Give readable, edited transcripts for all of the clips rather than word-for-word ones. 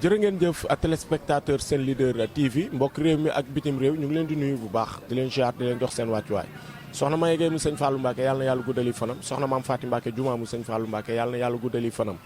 jërë ngeen jëf ak téléspectateur seen leader TV mbokk réew mi ak bitim réew ñu ngi leen di nuyu bu baax di leen ziar di leen jox seen wàccuwaay soxna Maye Gueye mu sëñ Fallou Mbacke yàlla na yàlla guddali fanam soxna Maam Faati Mbacke Juma mu sëñ Fallou Mbacke yàlla na yàlla guddali fanam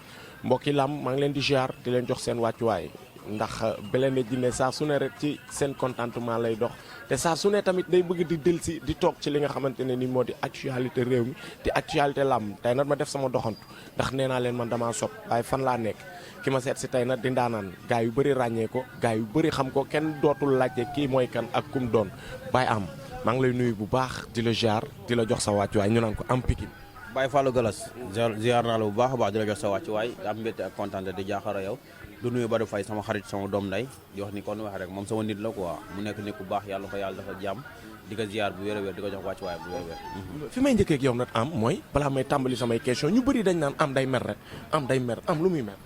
mbokki lam maa ngi leen di ziar di leen jox seen wàccuwaay ndax Blindé Djiné saa su ne rek ci seen contentement lay dox te saa su ne tamit day bëgg di delsi di toog ci li nga xamante ne ni moo di actualité réew mi di actualité làmb tey nag ma def sama doxantu ndax nee naa leen man damaa sob waaye fan laa nekk ki ma seet si tey nag di ndaanaan gaa yu bëri ràññee ko gaa yu bëri xam ko kenn dootul laajte kii mooy kan ak kum doon Baye Am maa ngi lay nuyu bu baax di la ziar di la jox sa wàccuwaay ñu naan ko Am Pikine. Baye Fallou Galas ziar naa la bu baax a baax di la jox sa wàccuwaay am mbégte ak kontaan di jaaxara yow du nuyu Badou Faye sama xarit sama doom nday di wax ni kon wax rek moom sama nit la quoi mu nekk nit ku baax yàlla ko yàlla dafa jàmm di ko ziar bu wér a wér di ko jox wàccuwaay bu wér a wér. fi may njëkkee ak yow nag Am mooy balaa may tàmbali samay question ñu bëri dañ naan Am day mer rek Am day mer Am lu muy mer.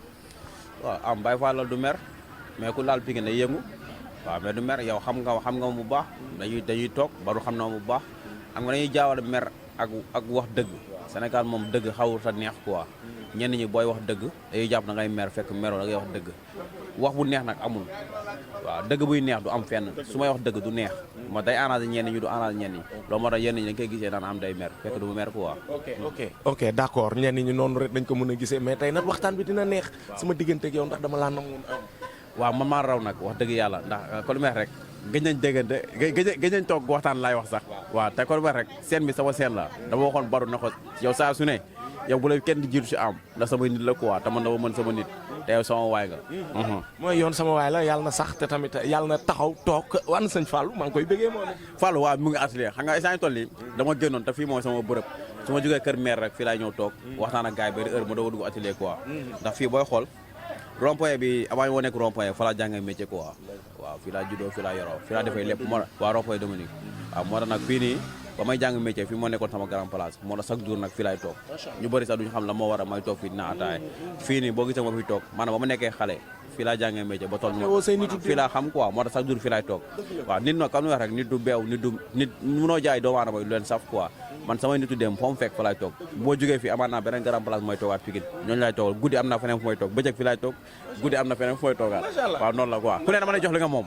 waaw Am Baye Fallou du mer mais ku laal Pikine day yëngu waaw mais du mer yow xam nga bu baax dañuy toog Badou xam na bu baax xam nga dañuy jaawale mer ak wax dëgg Sénégal moom dëgg xawul sa neex quoi ñenn ñi booy wax dëgg dañuy jàpp na ngay mer fekk meroo da ngay wax dëgg wax bu neex nag amul waaw dëgg buy neex du am fenn su may wax dëgg du neex ma day arrangé ñenn ñi du arrangé ñenn ñi loolu moo tax yenn ñi dañ koy gisee daan am day mer fekk du mer quoi. ok d'accord ñenn ñi noonu rek dañ ko mën a gisee mais tey nag waxtaan bi dina neex sama diggante ak yow ndax dama laa namoon Am. waaw man maa raw nag wax dëgg yàlla ndax ko lu meex rek gëj nañ déggante gëj nañ toog waxtaan laay wax sax waaw te ko lu meex rek seen bi sama seen la dama waxoon Badou na ko yow saa su ne yow bu la kenn di jiitu si Am ndax sama nit la quoi te man dama mën sama nit te yow sama waay nga. mooy yoon sama waay la yàlla na sax te tamit yàlla na taxaw toog wan sëñ Fallou maa ngi koy bëggee moo ne. Fallou waaw mu ngi atelier xam nga instant toll yi dama génnoon te fii mooy sama bërëb su ma jógee kër maire rek fii laay ñëw toog waxtaan ak gars yi bari heure ma doog a dugg atelier quoi ndax fii booy xool rond-point bi avant moo nekk rond-point fa laa jàngee métier quoi waaw fii laa juddoo fii laa yoroo fii laa defee lépp moo waa rond-point Dominique waaw moo tax nag fii nii ba may jàng métier fii moo nekkoon sama grand place moo tax chaque jour nag fii laay toog ñu bëri sax duñu xam la moo war a may toog fii dina ataaya fii nii boo gisee ma fi toog maanaam ba ma nekkee xale fii laa jàngee métier ba toll fii laa xam quoi moo tax chaque jour fii laay toog waaw nit nag comme ni wax rek nit du beew nit munoo jaay doomu aadama lu leen saf quoi man samay nitu dem foo mu fekk fa laay toog boo jógee fii amaat naa beneen grand place mooy toogaat Pikine ñooñu laay toogal guddi am naa feneen fu may toog bëccëg fii laay toog guddi am na feneen fu may toogaat waaw noonu la quoi ku ne dama lay jox li nga moom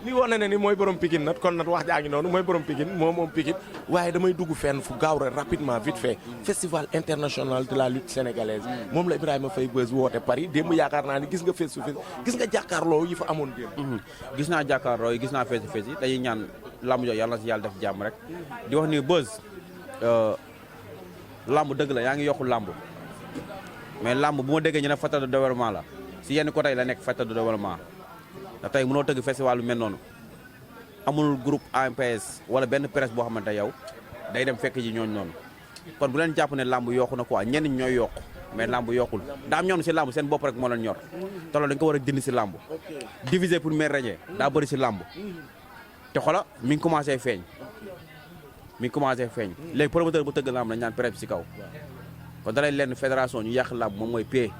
li wane ne ni mooy borom Pikine nag kon nag wax jaa ngi noonu mooy borom Pikine moom Pikine waaye damay dugg fenn fu gaaw rek rapidement vite fait festival international de la lutte sénégalaise moom la Ibrahima Faye Beuz woote Paris démb yaakaar naa ni gis nga face to face gis nga jàkkaarloo yi fa amoon démb gis naa jàkkaarloo yi gis naa face to face yi dañuy ñaan lamb jo yàlla na si yàlla def jàmm rek di wax ni Beuz lamb dëgg la yaa ngi yokku lamb mais lamb bu ma déggee ñu ne facteur de développement la si yenn côté yi la nekk facteur de développement ndax tey mënoo tëgg festival lu mel noonu amul groupe AMPS wala benn presse boo xamante yow day dem fekk ji ñooñu noonu kon bu leen jàpp ne lamb yokku na quoi ñenn ñooy yokku mais lamb yokkul daa am ñoom si lamb seen bopp rek moo leen ñor te loolu dañ ko war a dindi si lamb diviser pour mieux régner daa bëri si lamb te xola mi ngi commencé feeñ léegi promoteur bu tëgg lamb lañ naan presse si kaw kon dalay lenn fédération ñu yàq lamb moom mooy pay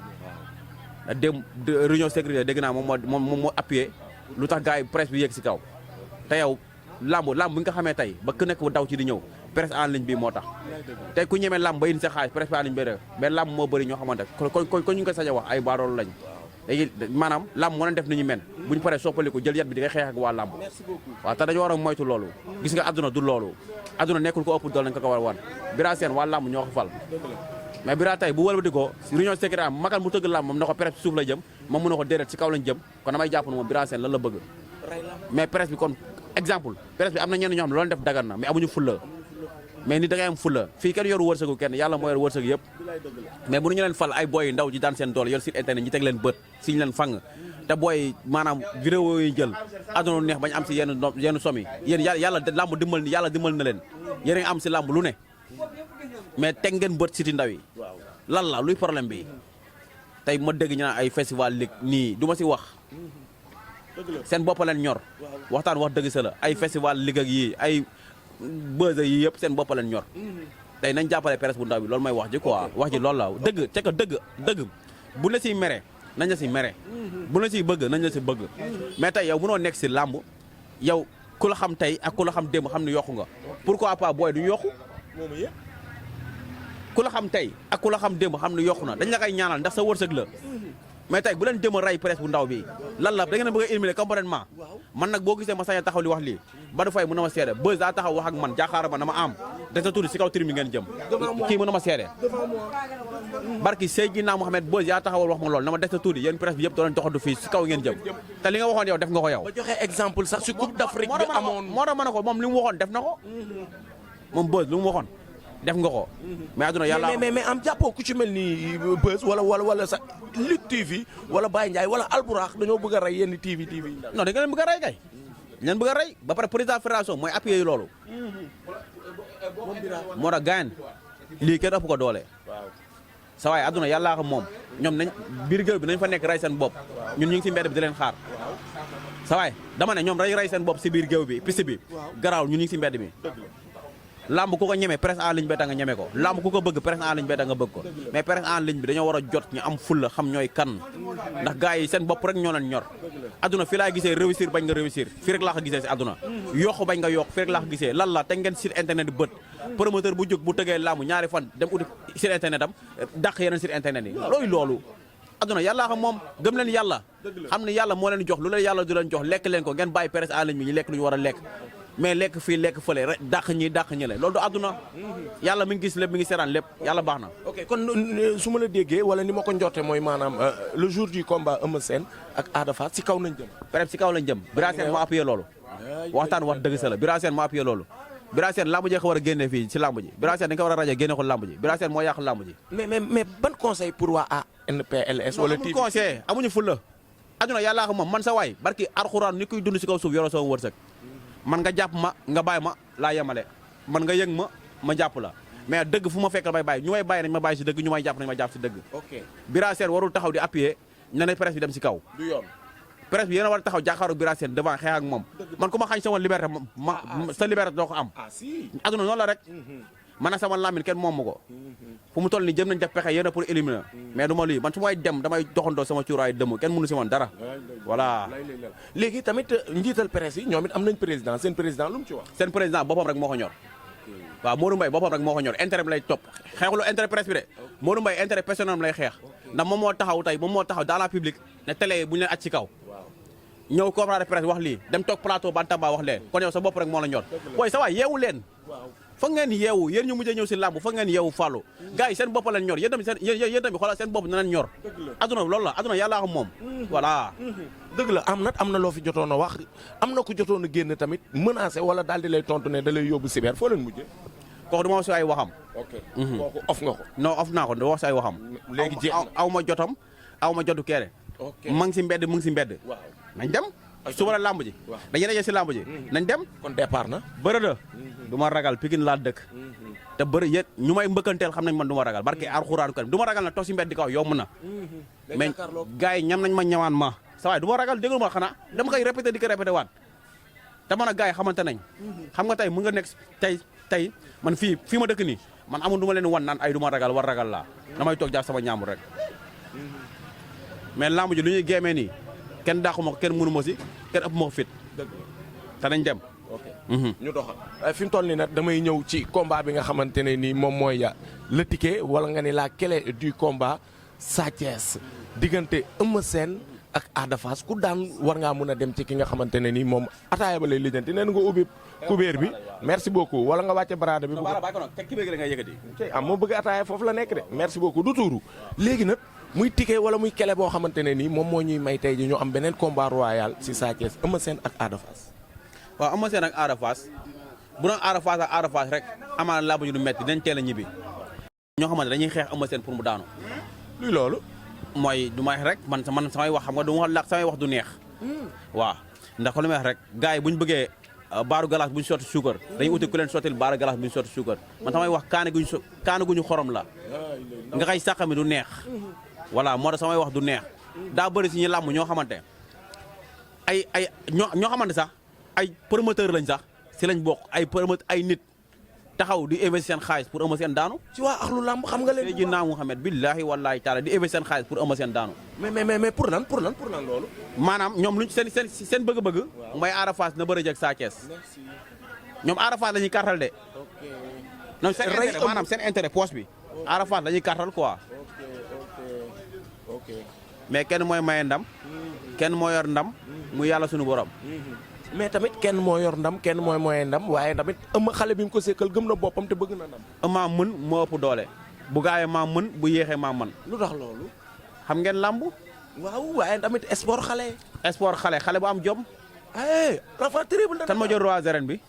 da dem réunion sécurité dégg naa moom moo appuyé lu tax gars yi presse bi yéeg si kaw te yow lamb bi nga xamee tey ba ku nekk daw ci di ñëw presse en ligne bi moo tax tey ku ñemee lamb ba indi sa xaalis presse en ligne bi rek mais lamb moo bëri ñoo xamante kon ñu ko sañ a wax ay baadoolu lañ léegi maanaam lamb moo leen def ni ñu men bu ñu paree soppaliku jël yat bi di nga xeex ak waa lamb waaw te dañu war a moytu loolu gis nga adduna du loolu adduna nekkul ko ëpp dool lañ ko war a wan Bira Sène waa lamb ñoo ko fal mais Bira tey bu wëlbati ko réunion secrétaire am magal mu tëgg lamb moom na ko presse suuf la jëm moom mu ne ko déedéet ci kaw lañ jëm kon damay jàpp ne moom Bira Sène lan la bëgg mais presse bi kon exemple presse bi am na ñenn ñoo xam ne loolu def dagan na mais amuñu fulla mais ni da ngay am fulla fii kenn yoru wërsëgu kenn yàlla moo yor wërsëg yëpp mais bu ñu leen fal ay booy ndaw ji daan seen doole yor site internet ñi teg leen bët siñ leen fang te booy maanaam vidéo yi jël aduna neex bañ am si yenn somi yéen yàlla lamb dimbal na leen yéen a am si lamb lu ne mais teg ngeen bët siti ndaw yi lan la luy problème bi tey ma dégg ñu naan ay festival lig nii du ma si wax seen bopp leen ñor waxtaan wax dëgg sa la ay festival lig ak yii ay Beuz yi yëpp seen bopp leen ñor tey nañ jàppale presse bu ndaw bi loolu mooy wax ji quoi wax ji loolu la dëgg te que dëgg bu la siy mere nañ la si mere bu la siy bëgg nañ la si bëgg mais tey yow mënoo nekk si làmb yow ku la xam tey ak ku la xam démb xam ne yokku nga pourquoi pas booy duñu yokku ku la xam tey ak ku la xam démb xam ne yokku na dañ la koy ñaanal ndax sa wërsëg la mais tey bu leen jëm a rey presse bu ndaw bi lan la da ngeen a bëgg a éliminer complètement man nag boo gisee ma sañ a taxaw li wax lii Badou Faye mën na ma seede Beuz daa taxaw wax ak man jaaxaara ma dama am des na tuuti si kaw tribune ngeen jëm kii mën na ma seede barki Seydina Mohamed Beuz yaa taxawal wax ma loolu na ma des na tuuti yéen presse bi yëpp doo leen doxantu fii si kaw ngeen jëm te li nga waxoon yow def nga ko yow ba joxe exemple sax si Coupe d'Afrique bi amoon moo tax ma ne ko moom li mu waxoon def na ko moom Beuz li mu waxoon def nga ko mais aduna yàlla mais am jàppoo ku ci mel ni Beuz wala sa Lutte TV wala Baye Ndiaye wala Alburax dañoo bëgg a rey yenn TV non da nga leen bëgg a rey kay leen bëgg a rey ba pare président fédération mooy appuyé loolu moo tax gaayen lii kenn ëpp ko doole sa waay aduna yàllaa xam moom ñoom nañ biir géew bi nañ fa nekk rey seen bopp ñun ñu ngi si mbedd bi di leen xaar sa waay dama ne ñoom dañuy rey seen bopp si biir géew bi piste bi garaaw ñun ñu ngi si mbedd mi lamb ku ko ñeme presse en ligne beta nga ñeme ko lamb ku ko bëgg presse en ligne beta nga bëgg ko mais presse en ligne bi dañoo war a jot ñu am fulla xam ñooy kan ndax gars yi seen bopp rek ñoo leen ñor aduna fii laa gisee réussir bañ nga réussir fii rek laa ko gisee si aduna yokku bañ nga yokk fii rek laa ko gisee lan la te ngeen site internet bi bët promoteur bu jóg bu tëgee lamb ñaari fan dem uti site internet am dàq yeneen site internet yi loolu aduna yàllaa xam moom gëm leen yàlla xam ne yàlla moo leen jox lu leen yàlla du leen jox lekk leen ko ngeen bàyyi presse en ligne bi ñu lekk lu ñu war a lekk mais lekk fii lekk fële rek dàq ñi le loolu du àdduna yàlla mi ngi gis lépp mi ngi seeraan lépp yàlla baax na. ok kon su ma la déggee wala ni ma ko njorte mooy maanaam le jour du combat Eumeu Sène ak Ada Fass si kaw nañ jëm. peut-être si kaw lañ jëm. Bira Sène moo appuyé loolu. waxtaan wax dëgg sa la Bira Sène moo appuyé loolu. Bira Sène lamb ji ko war a génne fii si lamb ji Bira Sène dañ ko war a rajo génne ko lamb ji Bira Sène moo yàq lamb ji. mais ban conseil pour waa ANPLS. wala TV conseil amuñu fulla àdduna yàllaa ko moom man sa waay barki alxuraan ni kuy dund si kaw suuf yoroo sama wërsëg man nga jàpp ma nga bàyyi ma laa yemale man nga yëg ma jàpp la mais dëgg fu ma fekk la may bàyyi ñu may bàyyi nañ ma bàyyi si dëgg ñu may jàpp nañ ma jàpp si dëgg. ok Bira Sène warul taxaw di appuyer na ne presse bi dem si kaw. du yoon presse bi yéen a war a taxaw jàkkaarloog Bira Sène devant xeex ak moom man ku ma xañ sama liberté sa liberté doo ko am. aduna noonu la rek. man ak sama lamine kenn moomu ko fu mu toll nii jëm nañ def pexe yéen a pour éliminer mais du ma lii man su may dem damay doxandoo sama cuuraay dëmm kenn mënu si man dara voilà. léegi tamit njiital presse yi ñoom it am nañ président seen président lu mu ci wax. seen président boppam rek moo ko ñor waaw Modou Mbaye boppam rek moo ko ñor intérêt bi lay topp xeexulu intérêt presse bi de Modou Mbaye intérêt personnel lay xeex ndax moom moo taxaw tey moom moo taxaw dans la public ne télé bu ñu leen aj ci kaw ñëw conférence de presse wax lii dem toog plateau Bantamba wax leen kon yow sa bopp rek moo la ñor booy sa waay yeewu leen foog ngeen yeewu yéen ñu mujjee ñëw si làmb foog ngeen yeewu fàllu gars yi seen bopp leen ñor yéen tamit xoolal seen bopp na leen ñor aduna loolu la aduna yàllaa xam moom voilà dëgg la am na loo fi jotoon a wax am na ku jotoon a génn tamit menacé wala daal di lay tontu ne da lay yóbbu cyber foo leen mujjee kooku du ma wax si ay waxam ok kooku off nga ko non off naa ko da wax si ay waxam léegi jeex aw ma jotam aw ma jotu keere ma ngi si mbedd mu ngi si mbedd nañ dem suba la làmb ji dañuy daje si làmb ji nañ dem kon départ na bërëda du ma ragal Pikine laa dëkk te bëri yét ñu may mbëkkanteel xam nañ man du ma ragal barke alxuraan kan du ma ragal na toog si mbedd di kaw yomb na mais gars yi ñam nañ ma ñawaan ma sa waay du ma ragal déglu ma xanaa dama koy répété di ko répété waat te man a gars yi xamante nañ xam nga tey mu nga nekk tey man fii ma dëkk nii man amul du ma leen wan naan ay du ma ragal war ragal laa damay toog jàpp sama ñaamur rek mais lamb ji lu ñuy géemee nii kenn dàqu ma ko kenn mënu ma si kenn ëpp ma ko fit te nañ dem ñu doxal fi mu toll nii nag damay ñëw ci combat bi nga xamante ne nii moom mooy le ticket wala nga ni la clé du combat Sa Thiès diggante Eumeu Sène ak Ada Fass ku daan war ngaa mën a dem ci ki nga xamante ne nii moom ataaya ba lay lijjanti nee na nga ubbi kubéer bi merci beaucoup wala nga wàcce baraada bi. moo bëgg ataaya foofu la nekk de merci beaucoup du tuuru léegi nag muy ticket wala muy clé boo xamante ne nii moom moo ñuy may tey ji ñu am beneen combat royal si Sa Thiès Eumeu Sène ak Ada Fass. waaw Eumeu Sène ak Ada Fass bu doon Ada Fass ak Ada Fass rek amaana làmb ji du metti dinañ teel a ñibbi ñoo xamante dañuy xeex Eumeu Sène pour mu daanu. luy loolu. mooy du may rek man samay wax xam nga du ma wax samay wax du neex. waaw ndax lu may wax rek gars yi bu ñu bëggee baaru galas bu ñu sotti suukar dañuy uti ku leen sottil baaru galas bu ñu sotti suukar man samay wax kaane guñu xorom la nga xay sàqami du neex. voilà moo tax samay wax du neex daa bëri si ñi làmb ñoo xamante ñoo xamante sax ay promoteur lañ sax si lañ bokk ay nit taxaw di investir seen xaalis pour Eumeu Sène daanu. ci waa axlu làmb xam nga leen. tey jii naa Mouhamed billahi wallahi taala di investir seen xaalis pour Eumeu Sène daanu. mais pour lan loolu. maanaam ñoom luñ seen bëgg-bëgg. mooy Ada Fass na bëri ak Sa Thiès. ñoom Ada Fass la ñuy kartal de. ñoom seen intérêt maanaam seen intérêt poche bi. Ada Fass la ñuy kartal quoi. ok mais kenn mooy maye ndam kenn moo yor ndam mu yàlla suñu borom. mais tamit kenn moo yor ndam kenn mooy moyen ndam waaye tamit ëmma xale bi mu ko sekkal gëm na boppam te bëgg na ndam. maa mën moo ëpp doole bu gaawee maa mën bu yéexee maa mën. lu tax loolu. xam ngeen làmb. waaw waaye tamit sport xale. sport xale bu am jom. l'enfant terrible. kan ma jël roi arène bi.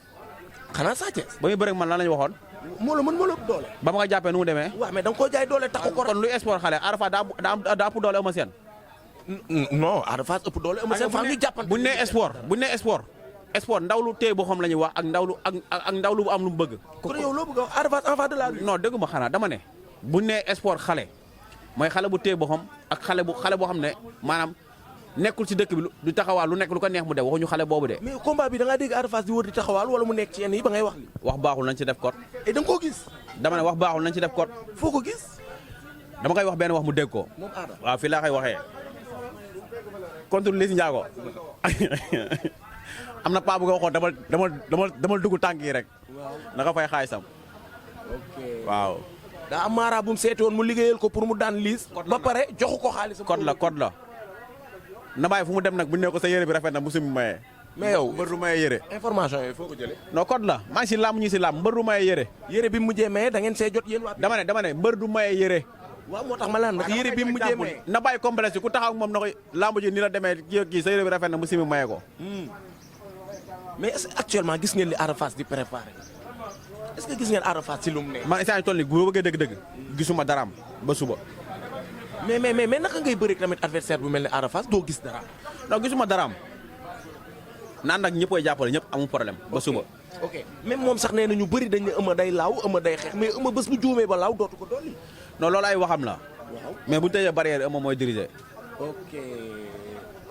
xanaa Sa Thiès. ba muy bëre man lan la ñu waxoon. moo la mën moo la ëpp doole. ba ma ko jàppee nu mu demee. waaw mais da nga koo jaay doole taxu ko. kon luy sport xale Arafa daa ëpp doole Eumeu Sène. non Ada Fass ëpp doole Eumeu Sène faa ñu jàppante. buñ nee sport ndaw lu téye boo xam la ñuy wax ak ndaw lu am lu mu bëgg. kon yow loo bëgg a wax Ada Fass enfant de la rue. non déggu ma xanaa dama ne buñ nee sport xale mooy xale bu téye boo xam ak xale boo xam ne maanaam nekkul ci dëkk bi du taxawaal lu nekk lu ko neex mu def waxuñu xale boobu de. mais combat bi da ngaa dégg Ada Fass di wër di taxawaal wala mu nekk ci yenn yi ba ngay wax li wax baaxul nañ ci def code. et da nga koo gis. dama ne wax baaxul nañ ci def code. foo ko gis. dama koy wax benn wax mu dégg ko. moom Ada. waaw fii laa koy waxee. contre Liss Ndiago am na paa bu ko waxoon dama dugg tànk yi rek. waaw naka fay xaalisam. ok waaw. daa am maara bu mu seeti woon mu liggéeyal ko pour mu daan Liss. ba pare joxu ko xaalis. code la. na bàyyi fu mu dem nag bu ñu ne ko sa yére bi rafet na musu mu maye. mais yow mbër du maye yére. information yooyu foo ko jëlee. non code la maa ngi si làmb ñu si làmb mbër du maye yére. yére bi mu mujjee maye da ngeen see jot yéen waa. dama ne mbër du maye yére. waaw moo tax ma laan ndax yére bi mu mujjee maye. na bàyyi complexe ku taxaw ak moom na ko làmb ji ni la demee kii sa yére bi rafet na musu mu maye ko. mais est-ce que actuellement gis ngeen li Ada Fass di préparé est-ce que gis ngeen Ada Fass ci lu mu ne. man instant toll nii bu bëggee dëgg-dëgg gisuma daraam ba suba. mais naka ngay bëri tamit adversaire bu mel ni Ada Fass doo gis dara. non gisuma daraam naan nag ñëpp koy jàppale ñëpp amul problème ba suba. ok même moom sax nee na ñu bëri dañ ne Eumeu day laaw Eumeu day xeex mais Eumeu bés bu juumee ba laaw dootu ko dolli. non loolu ay waxam la. waaw mais bu ñu tëjee barrière Eumeu mooy diriger. ok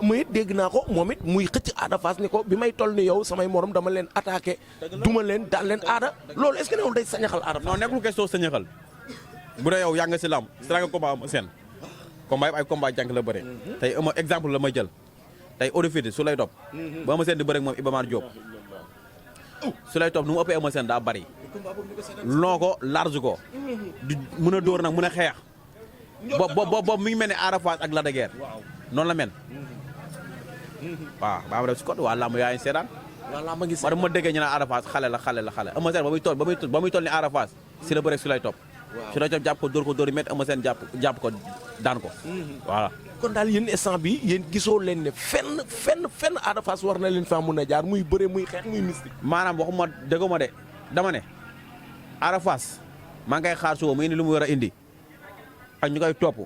Eumeu it dégg naa ko moom it muy xëcc Ada Fass ni ko bi may toll ni yow samay morom dama leen attaqué. duma leen daan leen aada loolu est-ce que newul day sañaxal Ada Fass. non nekkul question sañaxal bu dee yow yaa nga si lamb si nga combat am seen combat yëpp ay combat jànk la bëre. tey Eumeu exemple la may jël tey Odefide su lay topp. ba Eumeu Sène di bëre ak moom Iba Mar Diop su lay topp nu mu ëppee Eumeu Sène daa bëri. loo ko large ko. di mën a dóor nag mën a xeex. boobu mi ngi mel ne Ada Fass ak Lac de Guiers noonu la mel. waaw baa ma def si code waa lamb yaa ngi seetaan. voilà ma gis. ma dama déggee ñu naan Ada Fass xale la. Eumeu Sène ba muy toll ni Ada Fass si la bëre su lay topp. su lay topp jàpp ko dóor yi métti Eumeu Sène jàpp ko daan ko. voilà. kon daal yéen instant bi yéen gisoo leen ne fenn Ada Fass war na leen faa mun a jaar muy bëre muy xeex muy mystique. maanaam waxuma déggoo ma de dama ne Ada Fass maa ngi koy xaar suba mu indi lu mu war a indi ak ñu koy topp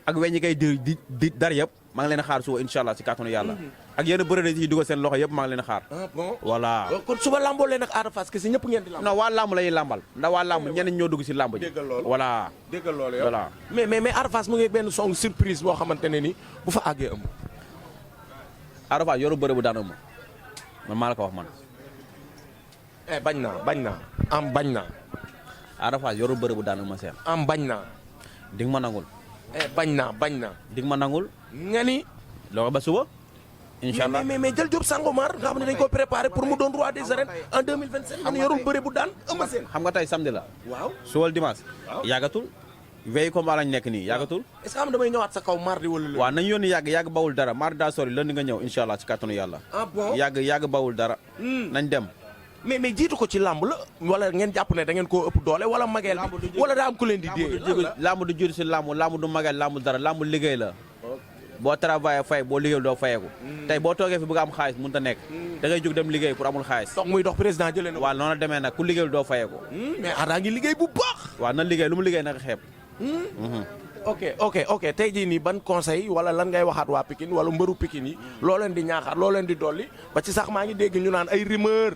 ak weñ ñi koy di dar yëpp maa ngi leen xaar suba incha allah si kàttanu yàlla. ak yenn bëre yi dugal seen loxo yëpp maa ngi leen xaar. ah bon voilà. kon suba lamboo leen ak Ada Fass kese ñëpp ngeen di lamb. non waa lamb la ñuy lambal ndax waa lamb ñeneen ñoo dugg si lamb ji. déggal loolu voilà. déggal loolu yow voilà. mais Ada Fass mu ngi benn song surprise boo xamante ne ni bu fa àggee am. Ada Fass yoru bëre bu daan ëmb man maa la ko wax man. bañ naa am bañ naa. Ada Fass yoru bëre bu daan ëmb seen. am bañ naa. di nga ma nangul. bañ naa. di nga ma nangul. nga ni. loolu ba suba. incha allah mais jël Diop Sangomar nga xam ne dañ koy préparé pour mu doon roi des arènes en 2025. xam nga yorul bëre bu daan Eumeu Sène. xam nga tey samedi la. waaw suwal dimanche. waaw yàggatul. veille combat lañ nekk nii yàggatul. est-ce que xam damay ñëwaat sa kaw mardi wala lundi. waaw nañu yónni yàgg bawul dara mardi daa sori lundi nga ñëw incha allah ci kàttanu yàlla. ah bon yàgg bawul dara. nañ dem. mais jiitu ko ci làmb la wala ngeen jàpp ne da ngeen koo ëpp doole wala mageel bi wala daa am ku leen di dee. làmb du jiitu si làmb du mageel làmb dara làmb liggéey la. boo travaillé fay boo liggéeyul doo fayeeku. tey boo toogee fi bëgg am xaalis mënut a nekk. da ngay jóg dem liggéey pour amul xaalis. toog muy dox président jëlee na. waaw noonu la demee nag ku liggéeyul doo fayeeku. mais Ada ngi liggéey bu baax. waaw na liggéey lu mu liggéey naka xeeb. ok tey jii nii ban conseil wala lan ngay waxaat waa Pikine wala mbëru Pikine yi loo leen di ñaaxaat loo leen di dolli ba ci sax maa ngi dégg ñu naan ay rumeur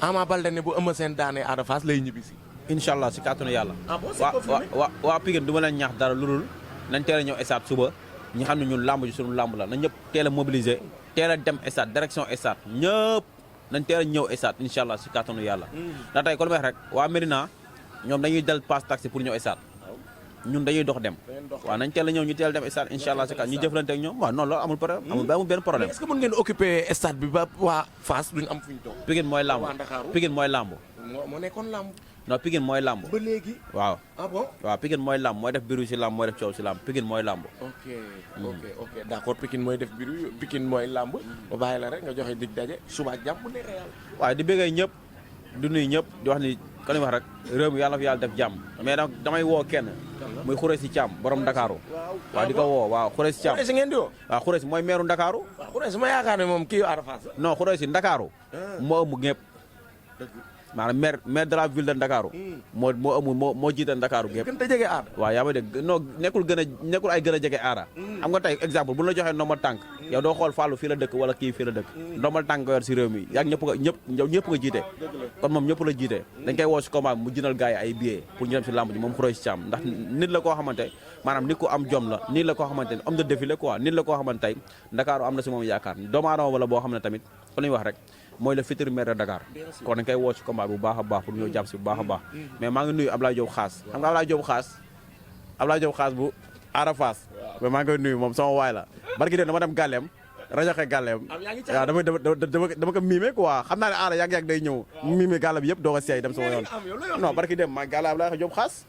Ama Baldé ne bu Eumeu Sène daanee Ada Fass lay ñibbisi. incha allah si kàttanu yàlla. ah bon c'est confirmé waa Pikine du ma leen ñaax dara lu dul nañ teel a ñëw stade suba ñi xam ne ñun làmb ji sunu làmb la na ñëpp teel a mobiliser teel a dem stade direction stade ñëpp nañ teel a ñëw stade incha allah si kàttanu yàlla. ndax tey kon may rek waa Médina ñoom dañuy del passe taxi pour ñëw stade ñun dañuy dox dem. waaw nañ teel a ñëw ñu teel dem stade incha allah si kàddu ñu jëflante ak ñoom waaw non loolu amul problème amul benn problème. mais est-ce que mën ngeen occuper stade bi ba waa Fass duñ am fu ñu toog. Pikine mooy làmb Pikine mooy làmb. moo nekkoon làmb. non Pikine mooy làmb. ba léegi. waaw. ah bon. waaw Pikine mooy làmb mooy def biru si làmb mooy def coow si làmb Pikine mooy làmb. ok d'accord Pikine mooy def biru Pikine mooy làmb. ba bàyyi la rek nga joxe dig daje suba jàmm bu neexee yàlla. waaw di bëggee ñëpp du nuyu ñëpp di wax ni kon li wax rek réew mi yàlla fi yàlla def jàmm mais nag damay woo kenn muy Khoureychi Thiam borom Ndakaaru. waaw di ko woo waaw Khoureychi Thiam. Khoureychi ngeen di woo. waaw Khoureychi mooy meeru Ndakaaru. waaw Khoureychi ma yaakaar ne moom kii Ada Fass la. non Khoureychi Ndakaaru. moo ëmb ñëpp. maanaam maire de la ville de Ndakaaru. moo jiite Ndakaaru gépp. gën a jege Ada. waaw yaa may dégg non nekkul ay gën a jege Ada. xam nga tey exemple bu ñu la joxee ndombal tànk. yow doo xool Fallou fii la dëkk wala kii fii la dëkk. ndombal tànk nga yor si réew mi yaa ñëpp nga jiite. kon moom ñëpp la jiite. dañ koy woo si combat mu jëndal gars yi ay billets pour ñu dem si lamb ji moom Khoureychi Thiam ndax nit la koo xamante maanaam nit ku am jom la nit la koo xamante ne homme de défilé quoi nit la koo xamante tey Ndakaaru am na si moom yaakaar doomu aadama wala boo xam ne tamit kon li wax rek mooy le futur maire de Dakar kon dañ koy woo ci combat bu baax a baax pour ñëw jàpp si bu baax a baax mais maa ngi nuyu Ablaye Diop Xaas xam nga Ablaye Diop Xaas bu Ada Fass mais maa ngi koy nuyu moom sama waay la barki dé dama dem gàlleem rajoxe gàlleem waaw dama ko miime quoi xam naa ne Ada yàgg-yàgg day ñëw miime gàlle bi yëpp doo ko seey dem sama yoon non barki dem maa ngi gàlle Ablaye Diop Xaas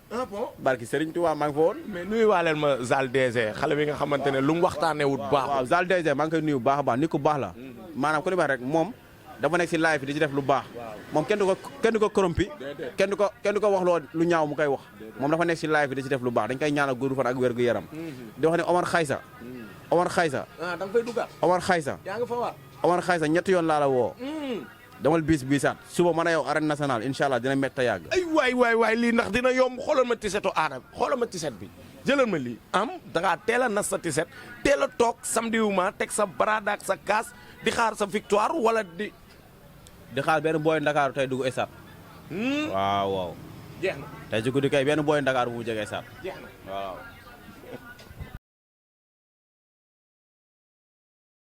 barki Serigne Touba maa ngi fa woon mais nuyu waa leen ma Zal DG xale bi nga xamante ne lu mu waxtaanee wut baax waaw Zal DG maa ngi koy nuyu bu baax a baax nit ku baax la maanaam ko li wax rek moom dafa nekk si live di ci def lu baax moom kenn du ko corrompi kenn du ko wax loo lu ñaaw mu koy wax moom dafa nekk si live di ci def lu baax dañ koy ñaanal gudd fan ak wér gu yaram di wax ne Omar Xaysa da nga fay duggaat Omar Xaysa yaa nga fa waat Omar Xaysa ñetti yoon laa la woo damal biisaat suba mën a yow arène nationale incha allah dina métta yàgg ay waay lii ndax dina yomb xoolal ma tisetu Ada xoolal ma tiset bi jëlal ma lii dangaa teel a nas sa tiset teel a toog samedi wu ma teg sa barada ak sa kaas di xaar sa victoire wala di xaar benn booy Ndakaaru tey dugg esat waaw jeex na tey ci guddi kay benn booy Ndakaaru bu mu jege esat jeex na waaw